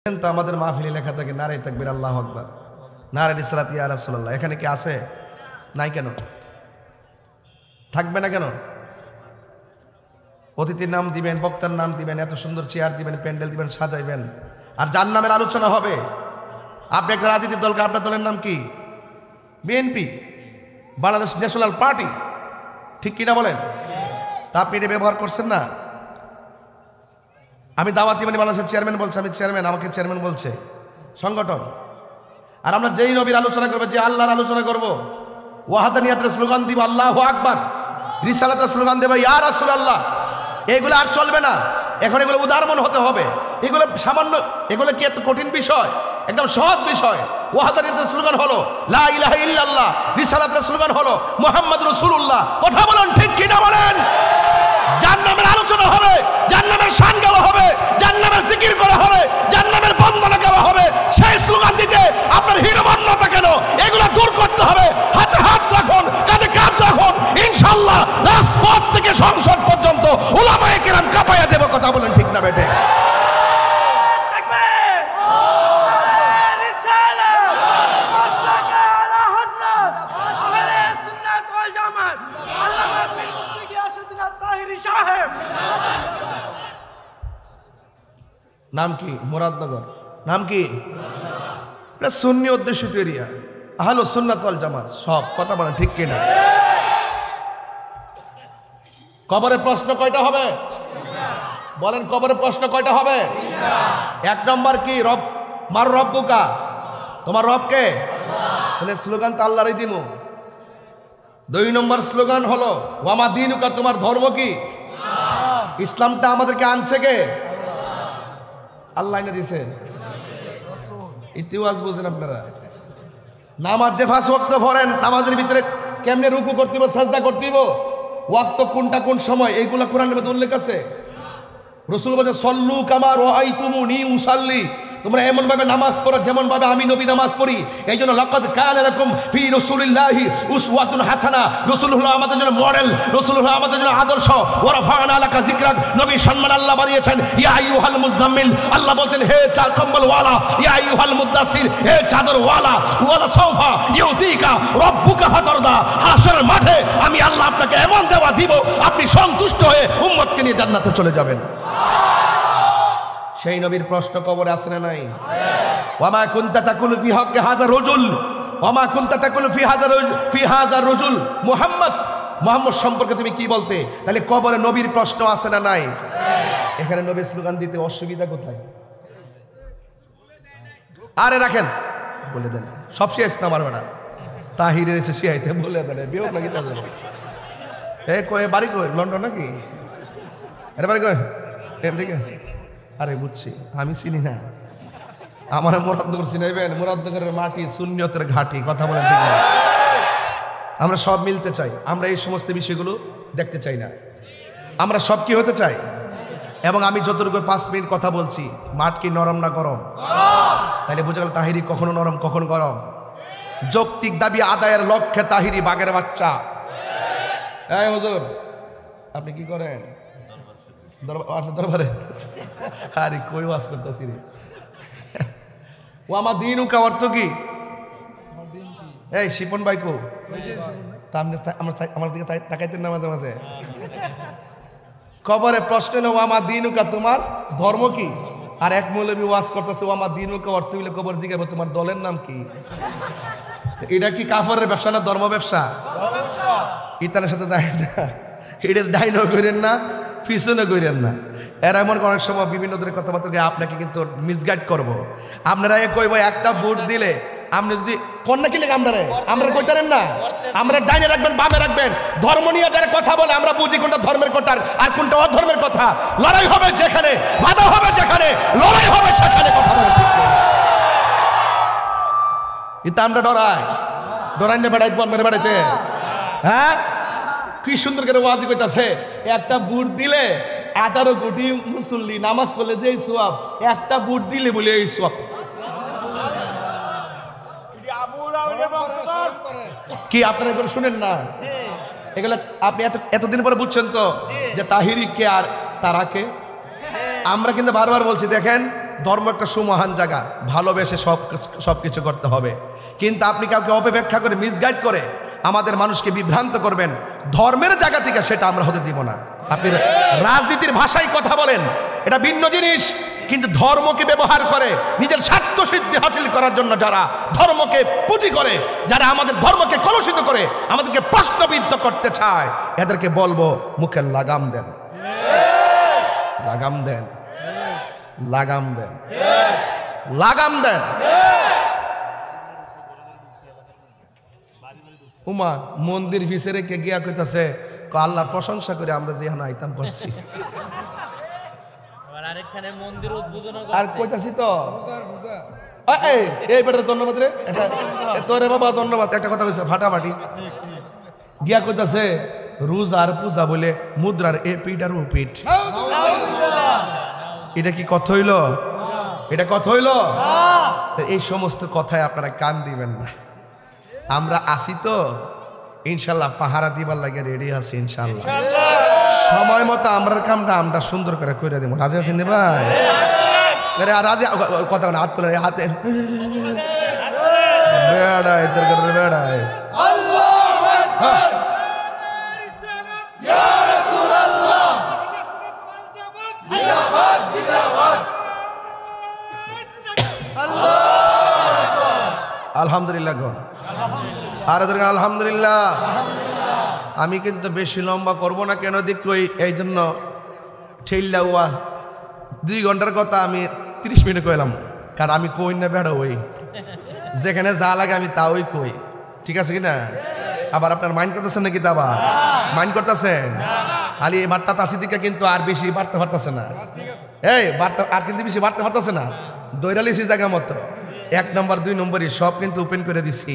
তো আমাদের মাহফিলে লেখা থাকে নারে তাকবীর আল্লাহু আকবার, নারে রিসালাত ইয়া রাসূলুল্লাহ। এখানে কি আছে? নাই। কেন থাকবে না? কেন? অতিথির নাম দিবেন, বক্তার নাম দিবেন, এত সুন্দর চেয়ার দিবেন, প্যান্ডেল দিবেন, সাজাইবেন, আর জান্নাতের আলোচনা হবে। আপনি একটা রাজনীতির দলকে, আপনার দলের নাম কি? বিএনপি, বাংলাদেশ ন্যাশনাল পার্টি, ঠিক কিনা বলেন? তা আপনি এটা ব্যবহার করছেন না। আমি দাওয়াতি মানে বাংলাদেশের চেয়ারম্যান বলছে, আমি চেয়ারম্যান, আমাকে চেয়ারম্যান বলছে সংগঠন। আর আমরা যেই নবীর আলোচনা করবো, যে আল্লাহর আলোচনা করবো, ওয়াহাদানিয়াতের স্লোগান দিব আল্লাহু আকবার, রিসালাতের স্লোগান দেব ইয়া রাসূলুল্লাহ, এগুলো আর চলবে না। এখন এগুলো উদারমন হতে হবে। এগুলো সামান্য, এগুলো কি এত কঠিন বিষয়? একদম সহজ বিষয়। ওয়াহাদানিয়াতের স্লোগান হলো লা ইলাহা ইল্লাল্লাহ, রিসালাতের স্লোগান হলো মুহাম্মদ রাসূলুল্লাহ। কথা বলেন, ঠিক কিনা বলেন? জান্নাতের আলোচনা হবে, জান্নাতের শান গাওয়া হবে, জান্নাতের জিকির করা হবে, জান্নাতের বন্দনা গাওয়া হবে। সেই স্লোগান দিতে আপনার হীনমন্যতা কেন? এগুলো দূর করতে হবে। হাতে হাত রাখুন, কাঁধে কাঁধ রাখুন, ইনশাআল্লাহ রাজপথ থেকে সংসদ পর্যন্ত উলামায়ে কেরাম কাঁপায়া দেব। কথা বলেন, ঠিক না বেটে? নাম কি? মুরাদনগর। নাম কি? এটা সুন্নি অধ্যুষিত এরিয়া, আহলে সুন্নাত ওয়াল জামাত সব। কথা বলেন, ঠিক কিনা? কবরের প্রশ্ন কয়টা হবে? বলেন, কবরের প্রশ্ন কয়টা হবে? এক নম্বর কি? রব মার রব্বুকা, তোমার রব কে? তাহলে স্লোগান তো আল্লাহরই দিমু। দুই নম্বর স্লোগান হলো ওয়ামা দীনুকা, তোমার ধর্ম কি? ইসলামটা আমাদেরকে আনছে কে? আল্লাহ না দিছে। ইতিহাস বুঝেন আপনারা। নামাজ যে 5 ওয়াক্ত পড়েন, নামাজের ভিতরে কেমনে রুকু করতে হবে, সাজদা করতে হবে, ওয়াক্ত কোনটা কোন সময়, এইগুলা কোরআনের মধ্যে উল্লেখ আছে। রাসূল বলেন সল্লু কামা রাআইতুমুনি উসাল্লি, তোমরা এমন ভাবে নামাজ পড়ো যেমন ভাবে আমি নবী নামাজ পড়ি। এইজন্য লাকাদ কানা লাকুম ফি রাসূলিল্লাহি উসওয়াতুন হাসানা, রাসূল হলো আমাদের জন্য মডেল, রাসূল হলো আমাদের জন্য আদর্শ। ওয়া রাফা'না লাকা যিকরাক, নবীর সম্মান আল্লাহ বাড়িয়েছেন। ইয়া আইয়ুহাল মুজাম্মিল, আল্লাহ বলেন হে কম্বল ওয়ালা, ইয়া আইয়ুহাল মুদাসসির, হে চাদর ওয়ালা, ওয়ালা সাওফা ইউতিকা রাব্বুকা ফাতারদা, হাশরের মাঠে আমি আল্লাহ আপনাকে এমন দেওয়া দিব, আপনি সন্তুষ্ট হয়ে উম্মতকে নিয়ে জান্নাতে চলে যাবেন। সেই নবীর প্রশ্ন কবরে আছে না নাই? ওয়ামা কুনতা তাকুলু ফি হাক্কি হাযা রাজুল, ওয়ামা কুনতা তাকুলু ফি হাযা রাজুল মুহাম্মদ, মুহাম্মদ সম্পর্কে তুমি কি বলতে? তাহলে কবরে নবীর প্রশ্ন আছে না নাই? এখানে নবীর স্লোগান দিতে অসুবিধা কোথায়? আরে রাখেন, বলে দেন সব শেষ না। আমার বেটা তাহিরের এসে শিয়াইতে বলে দেন বিয়োগ নাকি? এ কয়ে বাড়ি কই? লন্ডন নাকি? আরে বাড়ি কই? আমেরিকা? আরে বুঝছি, আমি চিনি না। আমার মুরাদনগর চিনাইবেন? মুরাদনগরের মাটি সুন্নিয়তের ঘাটি। কথা বলেন, ঠিক না? আমরা সব মিলতে চাই, আমরা এই সমস্ত বিষয়গুলো দেখতে চাই না। আমরা সব কি হতে চাই। এবং আমি যতটুকু 5 মিনিট কথা বলছি, মাঠ কি নরম না গরম? তাহলে বোঝা গেল তাহিরি কখনো নরম কখনো গরম। যৌক্তিক দাবি আদায়ের লক্ষ্যে তাহিরি বাঘের বাচ্চা। এই হুজুর, আপনি কি করেন? দরবারে? আরে কই ওয়াজ করতেছি রে। ওয়ামা দীনুকা অর্থ কি? এই শিপন ভাই কো? আমার দিকে তাকাইতেন না মাঝে মাঝে। কবরে প্রশ্ন হলো ওয়ামা দীনুকা, তোমার ধর্ম কি? আর এক মৌলবী ওয়াজ করতেছে ওয়ামা দীনুকা অর্থ হইলে কবর জিজ্ঞাসা তোমার দলের নাম কি? এটা কি কাফরের ব্যবসা না ধর্ম ব্যবসা? ইতানের সাথে যায় না। এটার ডাইনও করেন না, পিছনে করেন না। এরা এমন অনেক সময় বিভিন্ন ধরনের কথাবার্তা আপনাকে কিন্তু মিসগাইড করবো। আপনারা কইব একটা ভোট দিলে আপনি যদি কন্যা কিলে আমরা কইতারেন না, আমরা ডাইনে রাখবেন বামে রাখবেন। ধর্ম নিয়ে যারা কথা বলে আমরা বুঝি কোনটা ধর্মের কথা আর কোনটা অধর্মের কথা। লড়াই হবে যেখানে, বাধা হবে যেখানে, লড়াই হবে সেখানে কথা বলে। এটা আমরা ডরাই না বেড়াইতে মেরে বেড়াইতে। হ্যাঁ, কি সুন্দর করে ওয়াজি কইতাছে, একটা বুট দিলে 18 কোটি মুসল্লি নামাজ পড়লে যে সওয়াব, একটা বুট দিলে বলে এই সওয়াব। কি আপনারা এগুলো শুনেন না? এগুলো আপনি এতদিন পরে বুঝছেন তো যে তাহিরি কে আর তারা কে। আমরা কিন্তু বারবার বলছি, দেখেন ধর্ম একটা সুমহান জায়গা, ভালোবেসে সব কিছু করতে হবে। কিন্তু আপনি কাউকে অপব্যাখ্যা করে মিসগাইড করে আমাদের মানুষকে বিভ্রান্ত করবেন, ধর্মের জায়গা থেকে সেটা আমরা হতে দিব না। আপনি রাজনীতির ভাষায় কথা বলেন, এটা ভিন্ন জিনিস, কিন্তু ধর্মকে ব্যবহার করে নিজের স্বার্থ সিদ্ধি হাসিল করার জন্য যারা ধর্মকে পুঁজি করে, যারা আমাদের ধর্মকে কলুষিত করে, আমাদেরকে প্রশ্নবিদ্ধ করতে চায়, এদেরকে বলবো মুখে লাগাম দেন, লাগাম দেন, লাগাম দেন, লাগাম দেন। উমা মন্দির ভিসেরে কে গিয়া কইতাছে আল্লাহর প্রশংসা করে আমরা যে এখানে আইতাম করছি, আর কইতাছি তো এই বেটা ধন্যবাদ রে, তোরে বাবা ধন্যবাদ। একটা কথা বলছে ফাটাফাটি গিয়া কইতাছে রোজ আর পূজা বলে মুদ্রার এ পিঠ আর ও পিঠ। এটা কি কথা হইল? এটা কথা হইল? এই সমস্ত কথায় আপনারা কান দিবেন না। আমরা আসি তো ইনশাল্লাহ, পাহারা দিবার লাগে রেডি আছি ইনশাল্লাহ। সময় মতো আমরা কামটা আমরা সুন্দর করে করে দেবো। রাজি আছেন রে ভাই? রাজি কথা না, হাত তোলে, হাতে বেড়ায় তোর করে বেড়ায়। আলহামদুলিল্লাহ গণ, আর আলহামদুলিল্লাহ। আমি কিন্তু বেশি লম্বা করব না, কেন দেখই এই জন্য ঠেল্লা ওয়াজ 2 ঘন্টার কথা আমি 30 মিনিট কইলাম, কারণ আমি কই না বেড়া ওই যেখানে যা লাগে আমি তা ওই কই, ঠিক আছে কিনা? আবার আপনার মাইন্ড করতেছেন নাকি? তা আবার মাইন্ড করতেছেন? খালি এই বার্তা তাসি দিকে কিন্তু আর বেশি বাড়তে পারতেছে না, এই বার্তা আর কিন্তু বেশি বাড়তে পারতেছে না। দৈরালিসি জায়গা মাত্র 1 নম্বর 2 নম্বরই সব কিন্তু ওপেন করে দিছি।